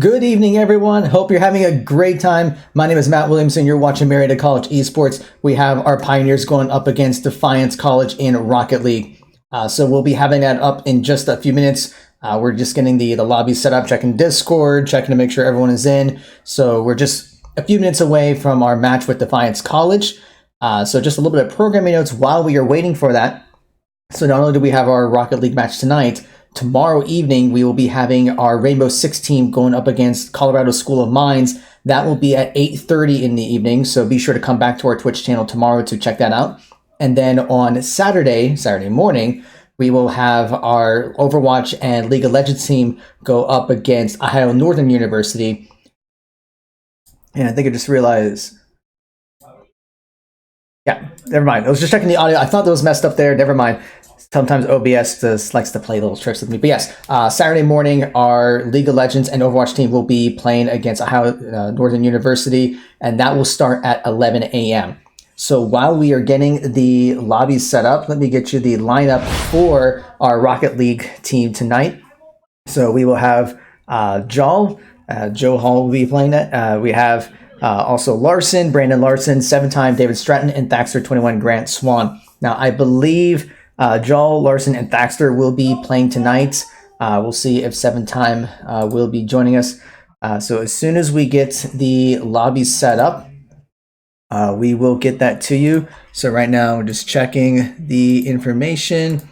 Good evening, everyone. Hope you're having a great time. My name is Matt Williamson. You're watching Marietta College Esports. We have our Pioneers going up against Defiance College in Rocket League. So we'll be having that up in just a few minutes. We're just getting the lobby set up, checking Discord, checking to make sure everyone is in. So we're just a few minutes away from our match with Defiance College. So just a little bit of programming notes while we are waiting for that. So not only do we have our Rocket League match tonight, tomorrow evening we will be having our Rainbow Six team going up against Colorado School of Mines. That will be at 8:30 in the evening, so be sure to come back to our Twitch channel tomorrow to check that out. And then on Saturday morning, we will have our Overwatch and League of Legends team go up against Ohio Northern University. And I think I just realized... Yeah, never mind. I was just checking the audio. I thought that was messed up there. Never mind. Sometimes OBS just likes to play little tricks with me. But yes, Saturday morning, our League of Legends and Overwatch team will be playing against Ohio Northern University, and that will start at 11 a.m. So while we are getting the lobbies set up, let me get you the lineup for our Rocket League team tonight. So we will have Joe Hall will be playing that. We have also Brandon Larson, 7-time David Stratton, and Thaxter21 Grant Swan. Now, I believe Joel, Larson, and Thaxter will be playing tonight. We'll see if 7-time will be joining us. So as soon as we get the lobby set up, we will get that to you. So right now, we're just checking the information.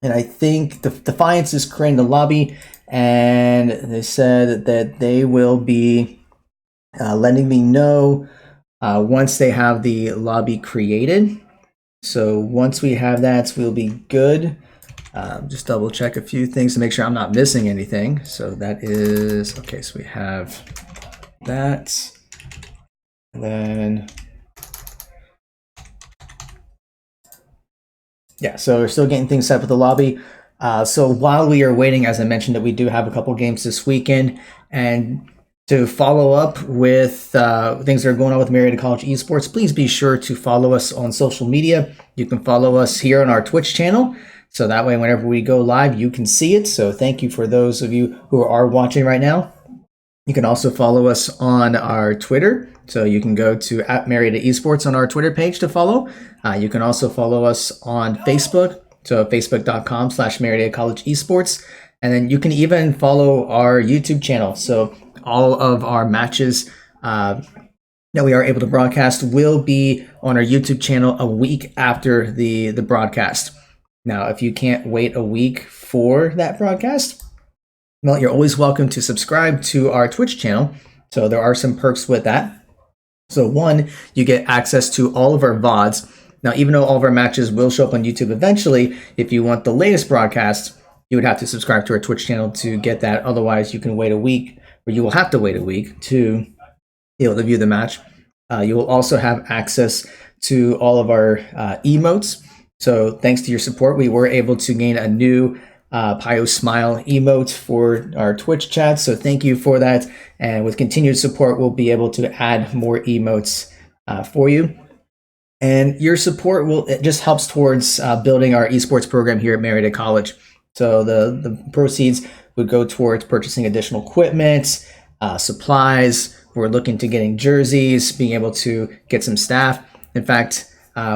And I think Defiance is creating the lobby, and they said that they will be letting me know once they have the lobby created. So once we have that, we'll be good. Just double check a few things to make sure I'm not missing anything. So that is, okay, so we have that. And then, yeah, so we're still getting things set up with the lobby. So while we are waiting, as I mentioned, that we do have a couple games this weekend, and to follow up with things that are going on with Marietta College Esports, please be sure to follow us on social media. You can follow us here on our Twitch channel, so that way whenever we go live, you can see it. So thank you for those of you who are watching right now. You can also follow us on our Twitter. So you can go to @Marietta Esports on our Twitter page to follow. You can also follow us on Facebook, so facebook.com/Marietta College Esports. And then you can even follow our YouTube channel. So all of our matches that we are able to broadcast will be on our YouTube channel a week after the broadcast. Now, if you can't wait a week for that broadcast, well, you're always welcome to subscribe to our Twitch channel. So there are some perks with that. So one, you get access to all of our VODs. Now, even though all of our matches will show up on YouTube eventually, if you want the latest broadcast, you would have to subscribe to our Twitch channel to get that. Otherwise, you can wait a week, or you will have to wait a week to be able to view the match. You will also have access to all of our emotes. So thanks to your support, we were able to gain a new Pio Smile emote for our Twitch chat. So thank you for that. And with continued support, we'll be able to add more emotes for you. And your support it just helps towards building our esports program here at Marietta College. So the proceeds would go towards purchasing additional equipment, supplies. We're looking to getting jerseys, being able to get some staff. In fact,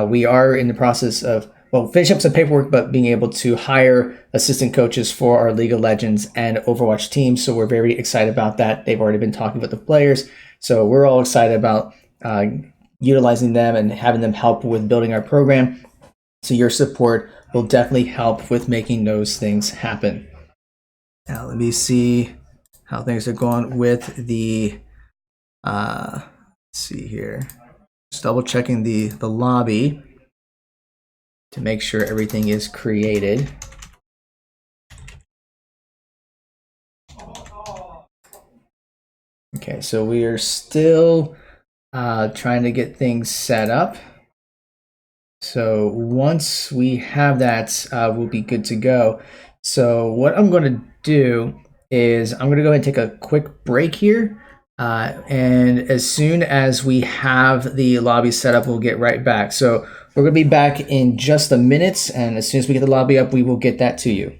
we are in the process of, finishing up some paperwork, but being able to hire assistant coaches for our League of Legends and Overwatch teams. So we're very excited about that. They've already been talking with the players. So we're all excited about utilizing them and having them help with building our program. So your support will definitely help with making those things happen. Now, let me see how things are going with the, let's see here. Just double checking the lobby to make sure everything is created. Okay, so we are still trying to get things set up. So once we have that, we'll be good to go. So what I'm going to do is I'm going to go ahead and take a quick break here. And as soon as we have the lobby set up, we'll get right back. So we're going to be back in just a minute. And as soon as we get the lobby up, we will get that to you.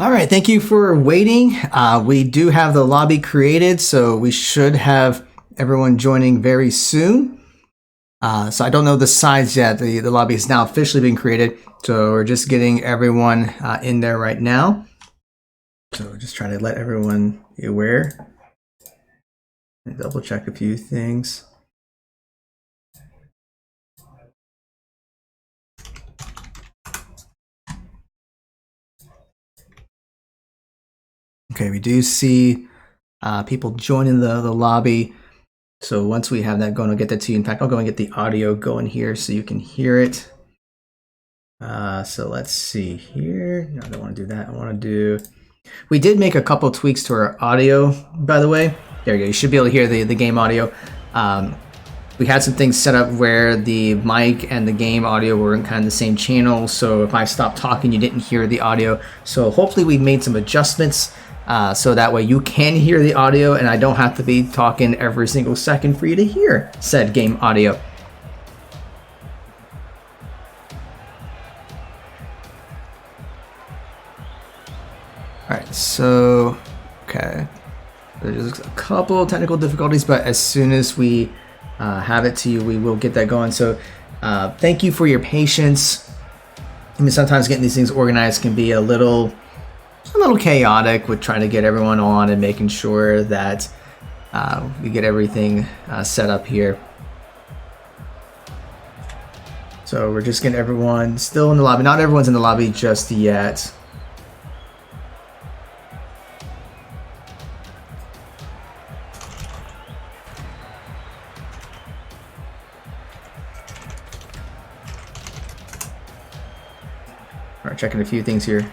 All right, thank you for waiting. We do have the lobby created, so we should have everyone joining very soon. So I don't know the size yet. The lobby has now officially been created, so we're just getting everyone in there right now. So just trying to let everyone be aware and double check a few things. Okay, we do see people joining the lobby. So once we have that going, I'll get that to you. In fact, I'll go and get the audio going here so you can hear it. So let's see here. No, I don't want to do that. I want to do... We did make a couple tweaks to our audio, by the way. There you go. You should be able to hear the game audio. We had some things set up where the mic and the game audio were in kind of the same channel. So if I stopped talking, you didn't hear the audio. So hopefully we've made some adjustments so that way you can hear the audio and I don't have to be talking every single second for you to hear said game audio. All right, so, okay. There's a couple technical difficulties, but as soon as we have it to you, we will get that going. So thank you for your patience. I mean, sometimes getting these things organized can be a little chaotic with trying to get everyone on and making sure that we get everything set up here. So we're just getting everyone still in the lobby. Not everyone's in the lobby just yet. All right, checking a few things here.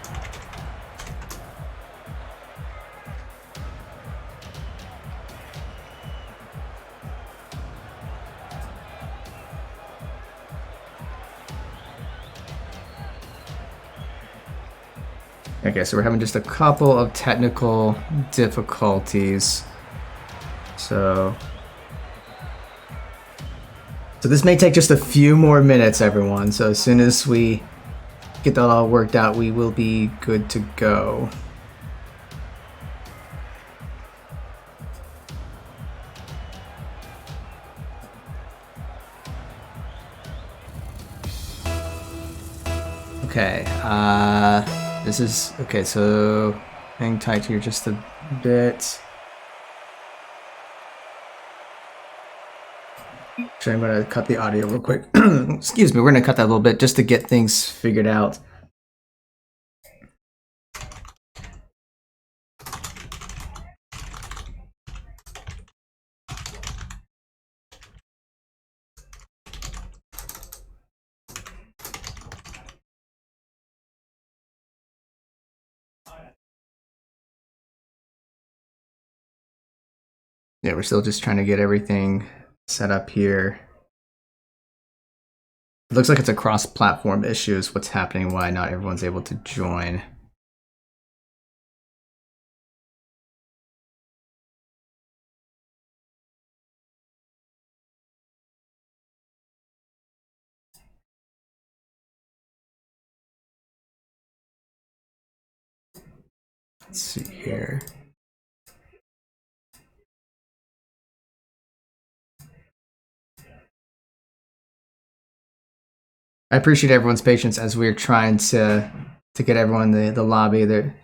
Okay, so we're having just a couple of technical difficulties. So this may take just a few more minutes, everyone. So as soon as we get that all worked out, we will be good to go. Okay, this is, okay, so hang tight here just a bit. Actually, I'm going to cut the audio real quick. Excuse me, we're going to cut that a little bit just to get things figured out. Yeah, we're still just trying to get everything set up here. It looks like it's a cross-platform issue is what's happening, why not everyone's able to join. Let's see here. I appreciate everyone's patience as we're trying to get everyone in the lobby there.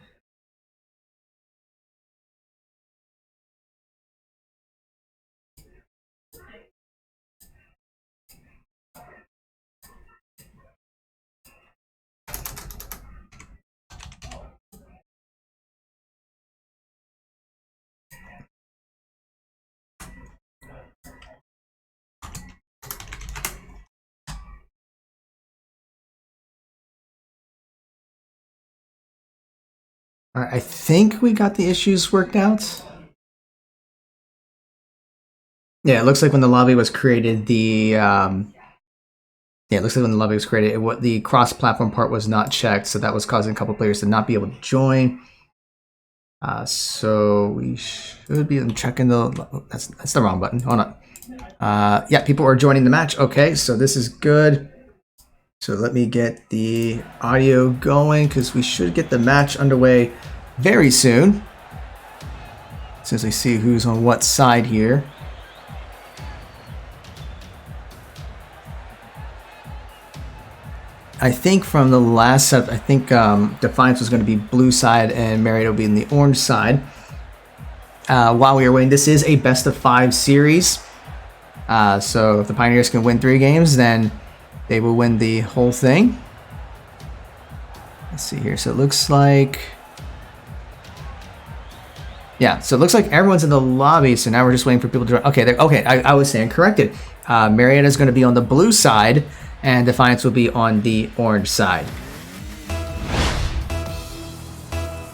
All right, I think we got the issues worked out. Yeah, it looks like when the lobby was created, the the cross-platform part was not checked, so that was causing a couple players to not be able to join. So we should be checking the. That's the wrong button. Hold on. Yeah, people are joining the match. Okay, so this is good. So let me get the audio going because we should get the match underway very soon. As soon as we see who's on what side here. I think from the last set, I think Defiance was going to be blue side and Marietta will be in the orange side. While we are waiting, this is a best of 5 series. So if the Pioneers can win 3 games, then they will win the whole thing. Let's see here. So it looks like... Yeah, so it looks like everyone's in the lobby, so now we're just waiting for people to join. Okay, I was saying corrected. Marietta is going to be on the blue side, and Defiance will be on the orange side.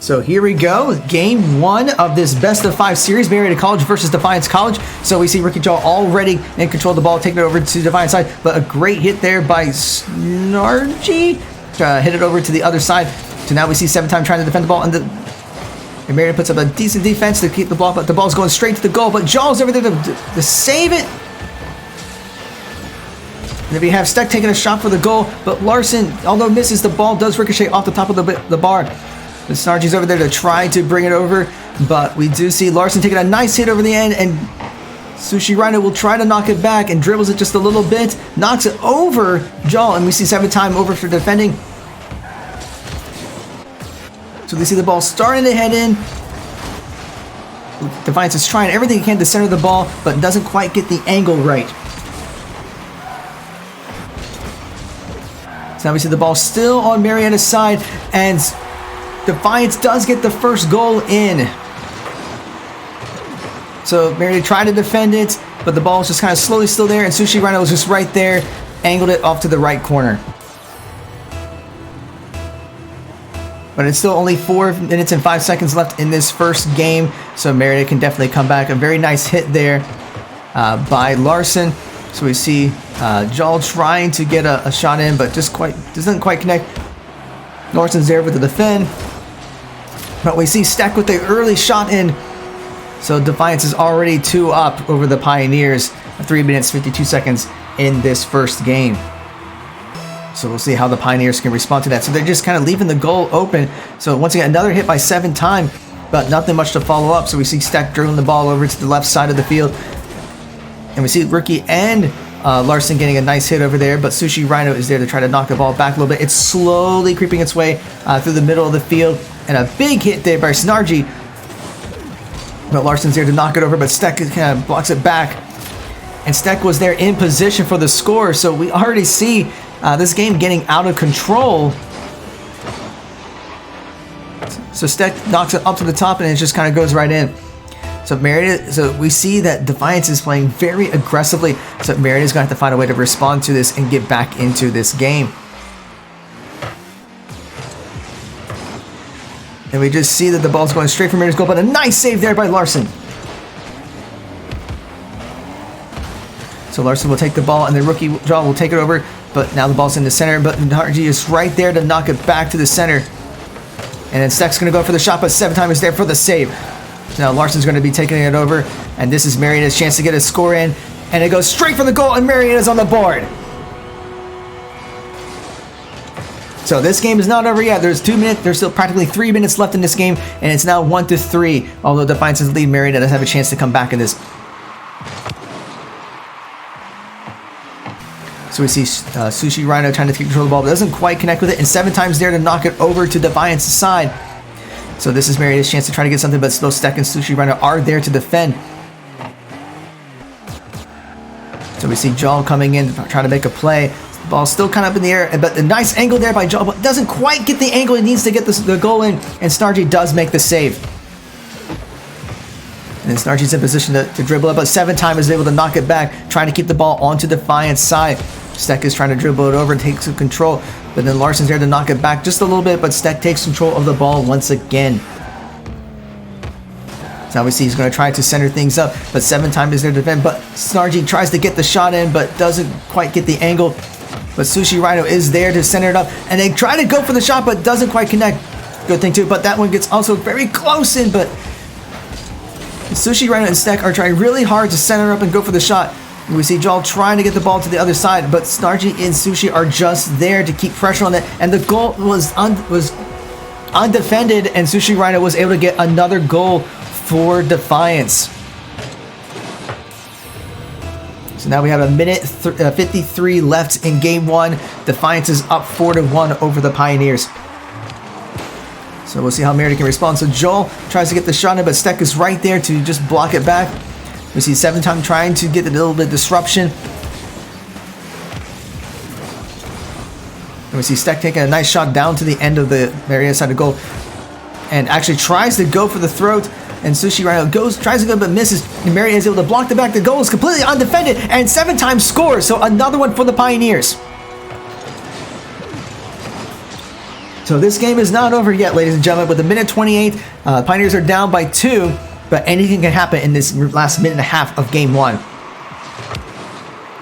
So here we go, game 1 of this best of 5 series, Marietta College versus Defiance College. So we see Ricky Jaw already in control of the ball, taking it over to Defiance side, but a great hit there by Snargy to hit it over to the other side. So now we see 7-Time trying to defend the ball, and Marietta puts up a decent defense to keep the ball, but the ball's going straight to the goal, but Jaw's over there to save it. And then we have Steck taking a shot for the goal, but Larson, although misses, the ball does ricochet off the top of the bar. And Snargy's over there to try to bring it over, but we do see Larson taking a nice hit over the end, and Sushi Rhino will try to knock it back and dribbles it just a little bit, knocks it over Jaw, and we see 7-Time over for defending. So we see the ball starting to head in. Defiance is trying everything he can to center the ball, but doesn't quite get the angle right. So now we see the ball still on Marietta's side, and Defiance does get the first goal in. So Marietta tried to defend it, but the ball was just kind of slowly still there, and Sushi Rhino was just right there, angled it off to the right corner. But it's still only 4 minutes and 5 seconds left in this first game, so Marietta can definitely come back. A very nice hit there by Larson. So we see Jaw trying to get a shot in, but just doesn't quite connect. Larson's there with the defend. But we see Stack with the early shot in. So Defiance is already 2 up over the Pioneers. 3 minutes, 52 seconds in this first game. So we'll see how the Pioneers can respond to that. So they're just kind of leaving the goal open. So once again, another hit by 7-Time, but nothing much to follow up. So we see Stack dribbling the ball over to the left side of the field. And we see Ricky and Larson getting a nice hit over there, but Sushi Rhino is there to try to knock the ball back a little bit. It's slowly creeping its way through the middle of the field. And a big hit there by Snargy. But Larson's there to knock it over, but Steck kind of blocks it back. And Steck was there in position for the score, so we already see this game getting out of control. So Steck knocks it up to the top, and it just kind of goes right in. So we see that Defiance is playing very aggressively. So Marietta's going to have to find a way to respond to this and get back into this game. And we just see that the ball's going straight for Marietta's goal, but a nice save there by Larson. So Larson will take the ball, and then Rookie Jaw will take it over. But now the ball's in the center, but Narji is right there to knock it back to the center. And then Steck's going to go for the shot, but 7-Time is there for the save. So now Larson's going to be taking it over, and this is Marietta's chance to get a score in. And it goes straight for the goal, and Marietta's on the board. So this game is not over yet. There's still practically 3 minutes left in this game, and it's now 1-3. Although Defiance's lead, Marietta does have a chance to come back in this. So we see Sushi Rhino trying to take control of the ball, but doesn't quite connect with it, and 7-Time's there to knock it over to Defiance's side. So this is Marietta's chance to try to get something, but still Steck and Sushi Rhino are there to defend. So we see Jaw coming in, trying to make a play. The ball's still kind of up in the air, but a nice angle there by Jaw, but doesn't quite get the angle he needs to get the goal in, and Snargy does make the save. And then Snargy's in position to dribble it, but 7-Time is able to knock it back, trying to keep the ball onto Defiance's side. Steck is trying to dribble it over and take some control, but then Larson's there to knock it back just a little bit, but Steck takes control of the ball once again. So now we see he's going to try to center things up, but 7-Time is there to defend, but Snargy tries to get the shot in, but doesn't quite get the angle. But Sushi Rhino is there to center it up, and they try to go for the shot, but doesn't quite connect. Good thing too, but that one gets also very close in, but Sushi Rhino and Steck are trying really hard to center up and go for the shot. We see Jal trying to get the ball to the other side, but Snargy and Sushi are just there to keep pressure on it. And the goal was undefended, and Sushi Rhino was able to get another goal for Defiance. So now we have a minute 53 left in game one. Defiance is up 4-1 over the Pioneers. So we'll see how Marietta can respond. So Joel tries to get the shot in, but Steck is right there to just block it back. We see 7-time trying to get a little bit of disruption. And we see Steck taking a nice shot down to the end of the Marietta side of goal. And actually tries to go for the throat. And Sushi Rhino tries to go but misses. And Marietta is able to block the back. The goal is completely undefended. And 7-time scores. So another one for the Pioneers. So this game is not over yet, ladies and gentlemen. With a minute 28, Pioneers are down by 2. But anything can happen in this last minute and a half of game one.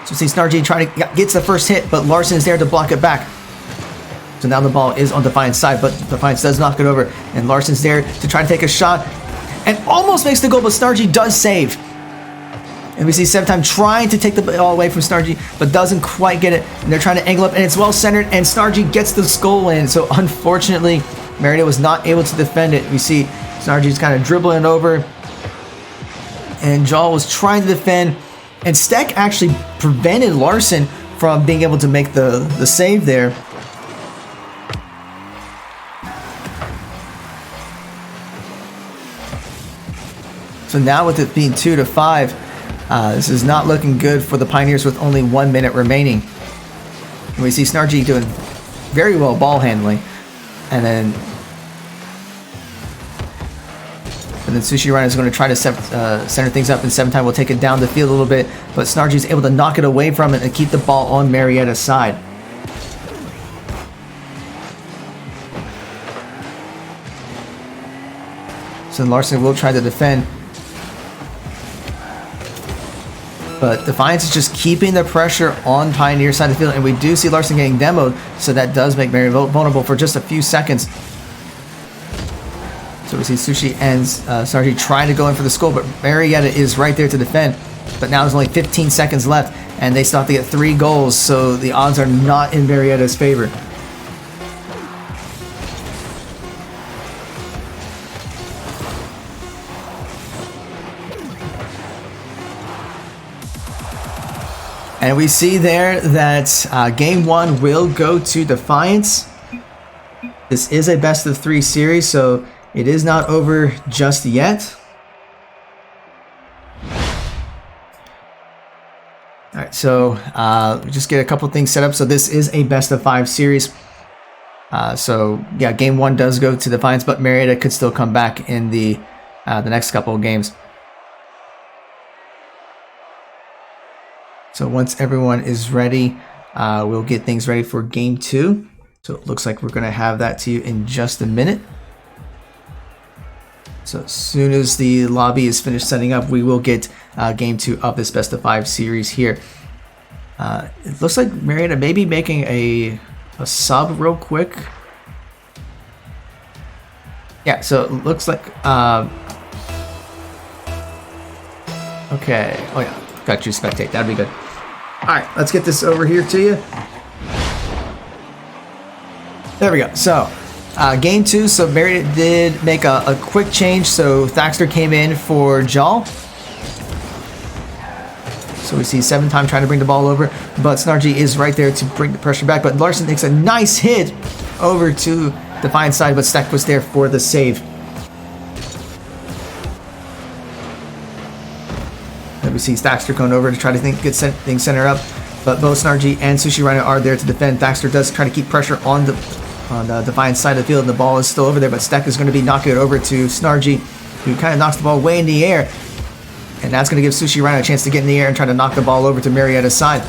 So see Snargy trying to gets the first hit, but Larson is there to block it back. So now the ball is on Defiance side, but Defiance does knock it over. And Larson's there to try to take a shot. And almost makes the goal, but Snargy does save. And we see 7-time trying to take the ball away from Snargy, but doesn't quite get it. And they're trying to angle up, and it's well centered, and Snargy gets the goal in. So unfortunately, Marietta was not able to defend it. We see Snargy's kind of dribbling over. And Jaw was trying to defend. And Steck actually prevented Larson from being able to make the save there. So now with it being 2-5, this is not looking good for the Pioneers with only 1 minute remaining. And we see Snargy doing very well ball handling. And then Sushi Rhino is going to try to center things up, and 7-time will take it down the field a little bit. But Snargy is able to knock it away from it and keep the ball on Marietta's side. So Larson will try to defend. But Defiance is just keeping the pressure on Pioneer side of the field, and we do see Larson getting demoed, so that does make Marietta vulnerable for just a few seconds. So we see Sushi and Snargy trying to go in for the goal, but Marietta is right there to defend. But now there's only 15 seconds left, and they still have to get 3 goals, so the odds are not in Marietta's favor. And we see there that game one will go to Defiance. This is a best of 3 series, so it is not over just yet. All right, so just get a couple things set up. So this is a best of 5 series. So yeah, game one does go to Defiance, but Marietta could still come back in the next couple of games. So once everyone is ready, we'll get things ready for game 2. So it looks like we're going to have that to you in just a minute. So as soon as the lobby is finished setting up, we will get game 2 of this best of 5 series here. It looks like Marietta may be making a sub real quick. Yeah, so it looks like okay. Oh yeah, got you spectate. That'd be good. All right, let's get this over here to you. There we go. So game 2. So Marietta did make a quick change. So Thaxter came in for Jal. So we see 7-time trying to bring the ball over, but Snargy is right there to bring the pressure back. But Larson takes a nice hit over to Defiance side, but Steck was there for the save. And we see Thaxter going over to try to get things center up, but both Snargy and Sushi Rhino are there to defend. Thaxter does try to keep pressure on the Defiance side of the field, and the ball is still over there, but Steck is going to be knocking it over to Snargy, who kind of knocks the ball way in the air. And that's going to give Sushi Rhino a chance to get in the air and try to knock the ball over to Marietta's side.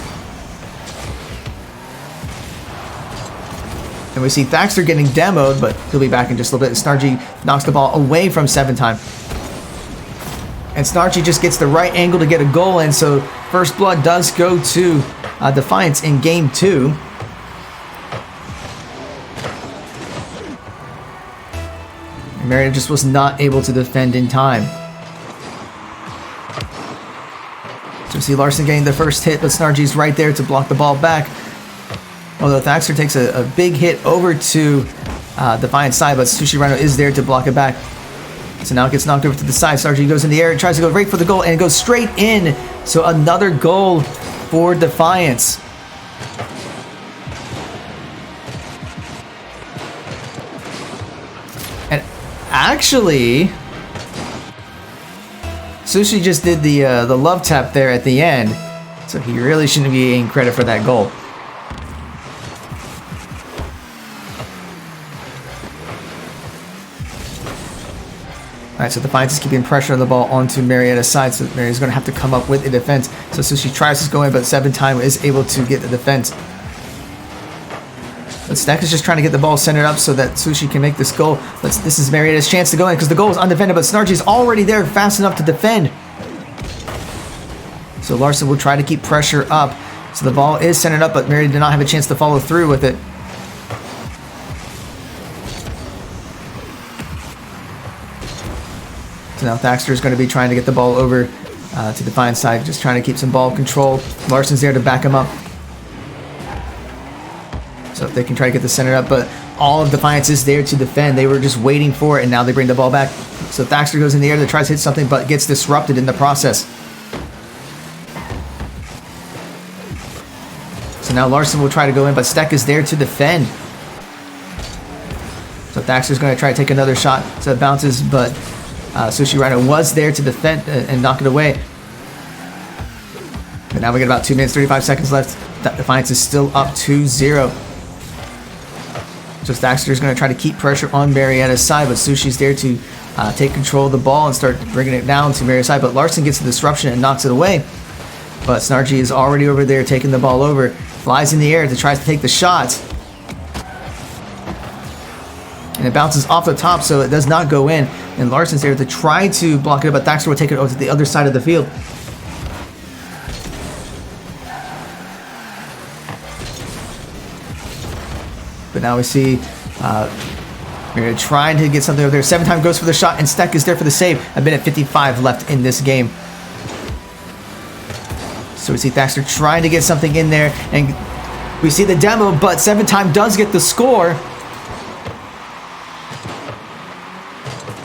And we see Thaxter getting demoed, but he'll be back in just a little bit. Snargy knocks the ball away from 7-time. And Snargy just gets the right angle to get a goal in, so first blood does go to Defiance in game 2. And Marietta just was not able to defend in time. So we see Larson getting the first hit, but Snargy's right there to block the ball back. Although Thaxter takes a big hit over to Defiance side, but Sushi Rhino is there to block it back. So now it gets knocked over to the side. Snargy goes in the air and tries to go right for the goal, and it goes straight in. So another goal for Defiance. And actually, Sushi just did the love tap there at the end, so he really shouldn't be getting credit for that goal. Alright, so Defiance is keeping pressure on the ball onto Marietta's side, so Marietta's going to have to come up with a defense. So Sushi tries to go in, but 7-time is able to get the defense. But Stack is just trying to get the ball centered up so that Sushi can make this goal. This is Marietta's chance to go in because the goal is undefended, but Snargy's already there fast enough to defend. So Larson will try to keep pressure up. So the ball is centered up, but Marietta did not have a chance to follow through with it. So now Thaxter is going to be trying to get the ball over to Defiance side, just trying to keep some ball control. Larson's there to back him up. So if they can try to get the center up, but all of Defiance is there to defend. They were just waiting for it, and now they bring the ball back. So Thaxter goes in the air to try to hit something, but gets disrupted in the process. So now Larson will try to go in, but Steck is there to defend. So Thaxter's going to try to take another shot. So it bounces, but Sushi Rhino was there to defend and knock it away. But now we get about 2 minutes, 35 seconds left. Defiance is still up 2-0. So Thaxter is going to try to keep pressure on Marietta's side, but Sushi's there to take control of the ball and start bringing it down to Marietta's side. But Larson gets the disruption and knocks it away. But Snargy is already over there taking the ball over. Flies in the air to try to take the shot. And it bounces off the top, so it does not go in. And Larson's there to try to block it, but Thaxter will take it over to the other side of the field. But now we see Marietta trying to get something over there. 7-time goes for the shot, and Steck is there for the save. A minute 55 left in this game. So we see Thaxter trying to get something in there, and we see the demo, but 7-time does get the score.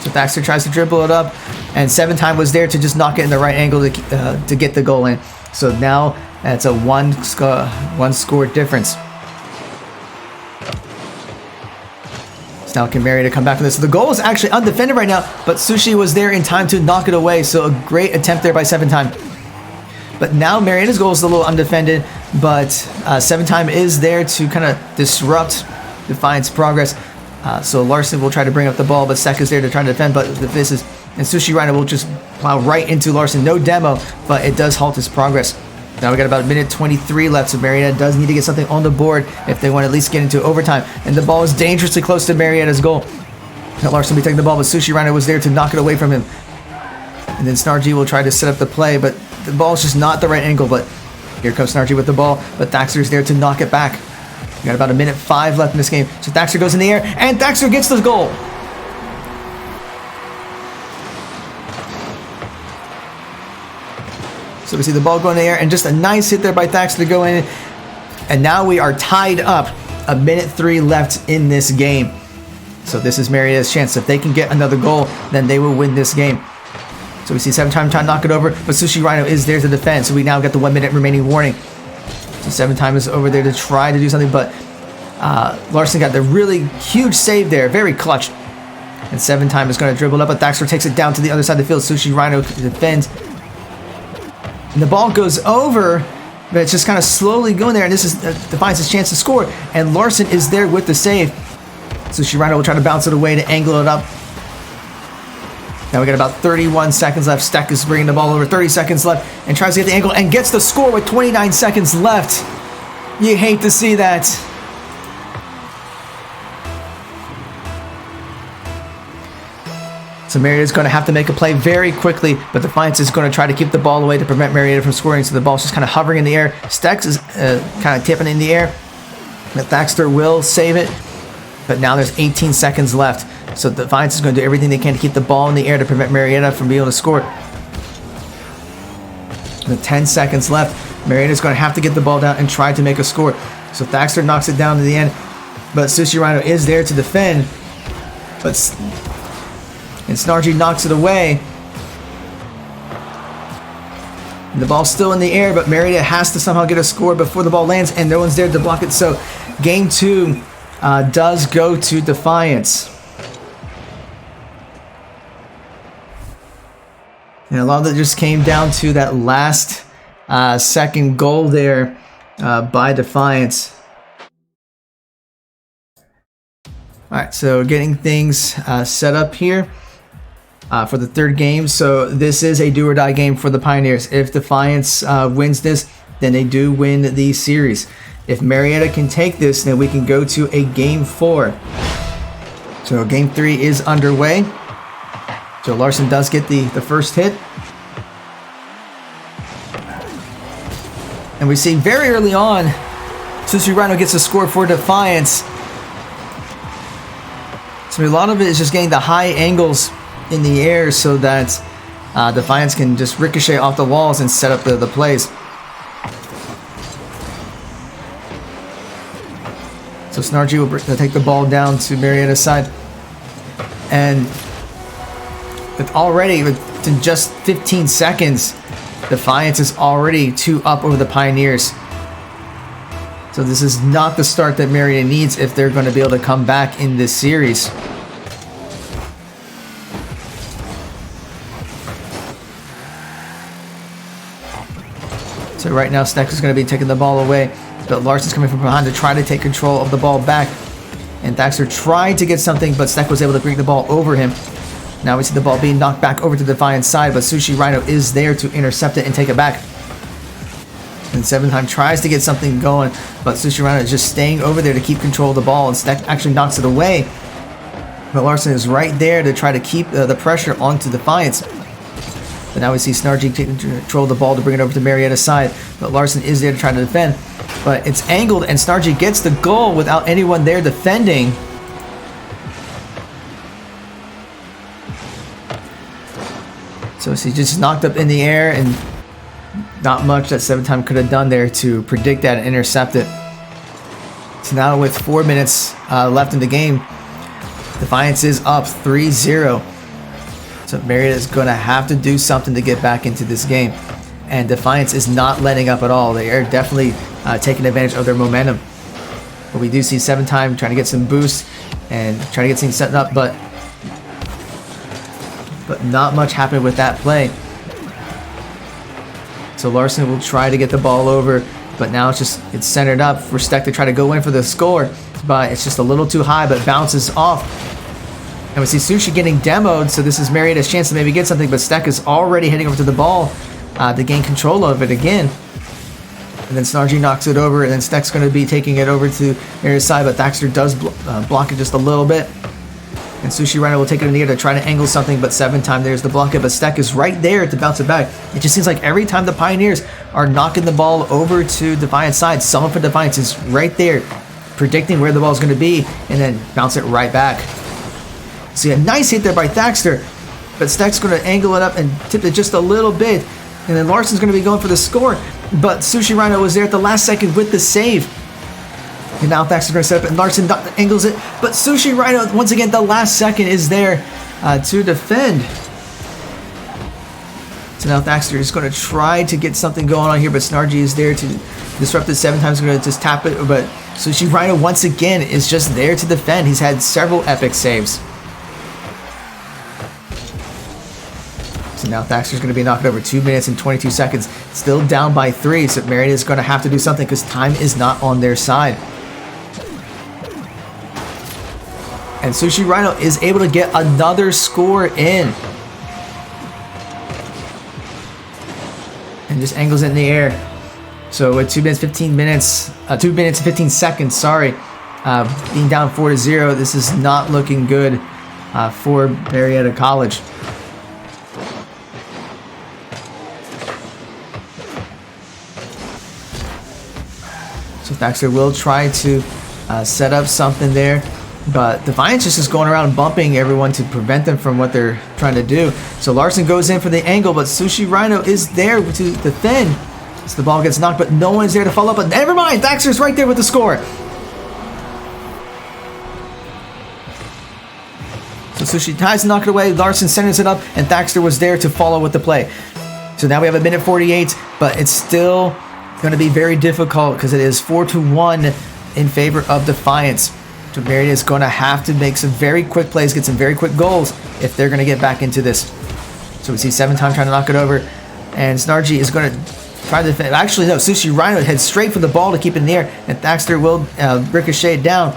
So Thaxter tries to dribble it up, and 7-time was there to just knock it in the right angle to get the goal in. So now that's a one score difference. So now can Marietta come back from this? So the goal is actually undefended right now, but Sushi was there in time to knock it away. So a great attempt there by 7-time. But now Marietta's goal is a little undefended, but 7-time is there to kind of disrupt Defiance progress. So Larson will try to bring up the ball, but Sek is there to try to defend, but this is, and Sushi Rhino will just plow right into Larson. No demo, but it does halt his progress. Now we got about a minute 23 left, so Marietta does need to get something on the board if they want to at least get into overtime. And the ball is dangerously close to Marietta's goal. Now Larson will be taking the ball, but Sushi Rhino was there to knock it away from him. And then Snargy will try to set up the play, but the ball's just not the right angle. But here comes Snargy with the ball, but Thaxter is there to knock it back. We got about a minute 5 left in this game. So Thaxter goes in the air, and Thaxter gets the goal. So we see the ball go in the air, and just a nice hit there by Thaxter to go in. And now we are tied up. A minute 3 left in this game. So this is Marietta's chance. If they can get another goal, then they will win this game. So we see 7-time trying to knock it over, but Sushi Rhino is there to defend. So we now got the 1 minute remaining warning. So 7-time is over there to try to do something, but Larson got the really huge save there. Very clutch. And 7-time is going to dribble up, but Thaxter takes it down to the other side of the field. Sushi Rhino defends. And the ball goes over, but it's just kind of slowly going there, and this is Defiance's chance to score. And Larson is there with the save. Sushi Rhino will try to bounce it away to angle it up. Now we got about 31 seconds left. Steck is bringing the ball over, 30 seconds left, and tries to get the angle and gets the score with 29 seconds left. You hate to see that. So Marietta's going to have to make a play very quickly, but Defiance is going to try to keep the ball away to prevent Marietta from scoring. So the ball's just kind of hovering in the air. Stex is kind of tipping in the air. Thaxter will save it, but now there's 18 seconds left. So Defiance is going to do everything they can to keep the ball in the air to prevent Marietta from being able to score. With 10 seconds left, Marietta's going to have to get the ball down and try to make a score. So Thaxter knocks it down to the end, but Sushi Rhino is there to defend. And Snargy knocks it away. And the ball's still in the air, but Marietta has to somehow get a score before the ball lands, and no one's there to block it. So game 2 does go to Defiance. And a lot of it just came down to that last second goal there by Defiance. Alright, so getting things set up here for the third game. So this is a do or die game for the Pioneers. If Defiance wins this, then they do win the series. If Marietta can take this, then we can go to a game 4. So game 3 is underway. So Larson does get the first hit. And we see very early on, Sushi Rhino gets a score for Defiance. So a lot of it is just getting the high angles in the air so that Defiance can just ricochet off the walls and set up the plays. So Snargy will take the ball down to Marietta's side. And within just 15 seconds, Defiance is already 2 up over the Pioneers. So this is not the start that Marietta needs if they're going to be able to come back in this series. So right now Stex is going to be taking the ball away, but Larson's coming from behind to try to take control of the ball back. And Thaxter tried to get something, but Steck was able to bring the ball over him. Now we see the ball being knocked back over to the Defiance side, but Sushi Rhino is there to intercept it and take it back. And 7-Time tries to get something going, but Sushi Rhino is just staying over there to keep control of the ball, and Steck actually knocks it away. But Larson is right there to try to keep the pressure onto Defiance. But now we see Snargy taking control of the ball to bring it over to Marietta's side, but Larson is there to try to defend. But it's angled, and Snargy gets the goal without anyone there defending. So he just knocked up in the air, and not much that 7-Time could have done there to predict that and intercept it. So now with 4 minutes left in the game, Defiance is up 3-0. So Marietta is going to have to do something to get back into this game. And Defiance is not letting up at all. They are definitely taking advantage of their momentum. But we do see 7-Time trying to get some boost and trying to get things set up, but not much happened with that play. So Larson will try to get the ball over, but now it's centered up for Steck to try to go in for the score, but it's just a little too high, but bounces off. And we see Sushi getting demoed, so this is Marietta's chance to maybe get something, but Steck is already heading over to the ball to gain control of it again. And then Snargy knocks it over, and then Steck's going to be taking it over to Marietta's side, but Thaxter does block it just a little bit. And Sushi Rhino will take it in the air to try to angle something, but 7-Time there's the block it, but Steck is right there to bounce it back. It just seems like every time the Pioneers are knocking the ball over to Defiance side, someone for Defiance is right there predicting where the ball is going to be and then bounce it right back. See a nice hit there by Thaxter, but Steck's going to angle it up and tip it just a little bit, and then Larson's going to be going for the score, but Sushi Rhino was there at the last second with the save. And now Thaxter's going to set up, and Larson angles it, but Sushi Rhino, once again, the last second is there to defend. So now Thaxter is going to try to get something going on here, but Snargy is there to disrupt it. 7-Time's going to just tap it, but Sushi Rhino, once again, is just there to defend. He's had several epic saves. So now Thaxter's going to be knocked over 2 minutes and 22 seconds. Still down by 3, so Marietta is going to have to do something because time is not on their side. And Sushi Rhino is able to get another score in. And just angles it in the air. So with 2 minutes and 15 seconds, sorry, being down 4-0, this is not looking good for Marietta College. So Thaxter will try to set up something there. But Defiance just is going around bumping everyone to prevent them from what they're trying to do. So Larson goes in for the angle, but Sushi Rhino is there to defend. So the ball gets knocked, but no one's there to follow up. But never mind, Thaxter's right there with the score. So Sushi tries to knock it away. Larson centers it up, and Thaxter was there to follow with the play. So now we have a minute 48, but it's still going to be very difficult because it is 4-1 in favor of Defiance. So Marietta is going to have to make some very quick plays, get some very quick goals if they're going to get back into this. So we see 7 times trying to knock it over, and Snargy is going to try to defend. Actually, no, Sushi Rhino heads straight for the ball to keep it in the air, and Thaxter will ricochet it down.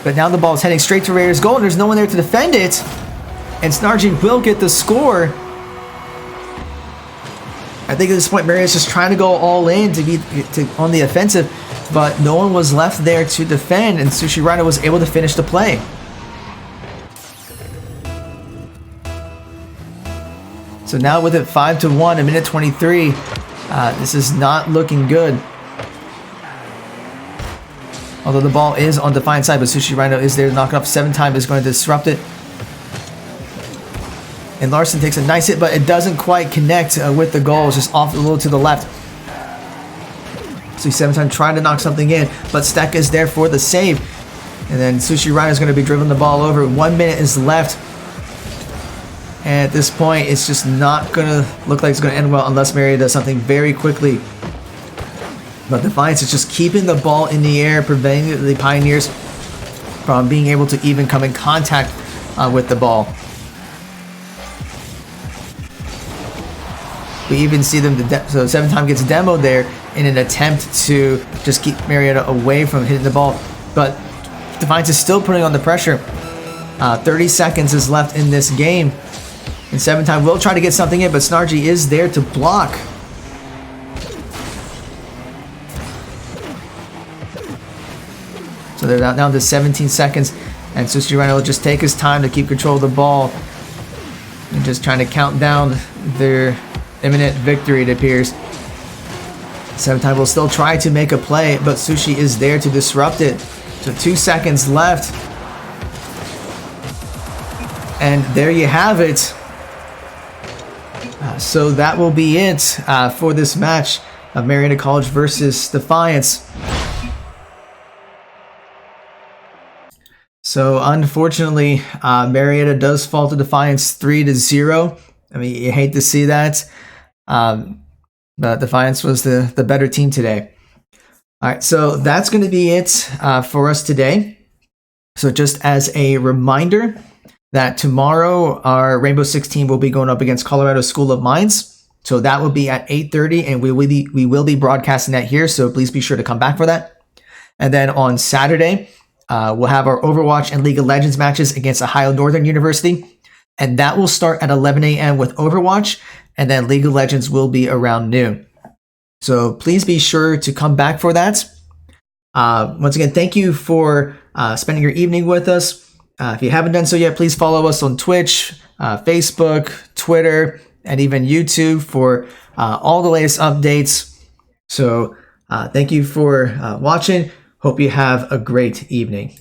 But now the ball is heading straight to Mariatta's goal, and there's no one there to defend it. And Snargy will get the score. I think at this point, Marietta's just trying to go all in to be on the offensive, but no one was left there to defend, and Sushi Rhino was able to finish the play. So now with it 5-1, a minute 23, this is not looking good. Although the ball is on Defiance side, but Sushi Rhino is there to knock it off 7 times, is going to disrupt it. And Larson takes a nice hit, but it doesn't quite connect with the goal. It's just off a little to the left. So 7 times trying to knock something in, but Steck is there for the save. And then Sushi Rhino is going to be dribbling the ball over. 1 minute is left. And at this point, it's just not going to look like it's going to end well unless Marietta does something very quickly. But Defiance is just keeping the ball in the air, preventing the Pioneers from being able to even come in contact with the ball. We even see them, so 7 times gets demoed there in an attempt to just keep Marietta away from hitting the ball. But Defiance is still putting on the pressure. 30 seconds is left in this game. And 7 times will try to get something in, but Snargy is there to block. So they're down to 17 seconds, and Sushi Rhino will just take his time to keep control of the ball. And just trying to count down their imminent victory, it appears. 7 times will still try to make a play, but Sushi is there to disrupt it. So 2 seconds left. And there you have it. So that will be it for this match of Marietta College versus Defiance. So unfortunately, Marietta does fall to Defiance 3-0. I mean, you hate to see that. But Defiance was the better team today. All right, so that's going to be it for us today. So just as a reminder that tomorrow our Rainbow Six team will be going up against Colorado School of Mines. So that will be at 8:30, and we will be broadcasting that here. So please be sure to come back for that. And then on Saturday, we'll have our Overwatch and League of Legends matches against Ohio Northern University. And that will start at 11 a.m. with Overwatch, and then League of Legends will be around noon. So please be sure to come back for that. Once again, thank you for spending your evening with us. If you haven't done so yet, please follow us on Twitch, Facebook, Twitter, and even YouTube for all the latest updates. So thank you for watching. Hope you have a great evening.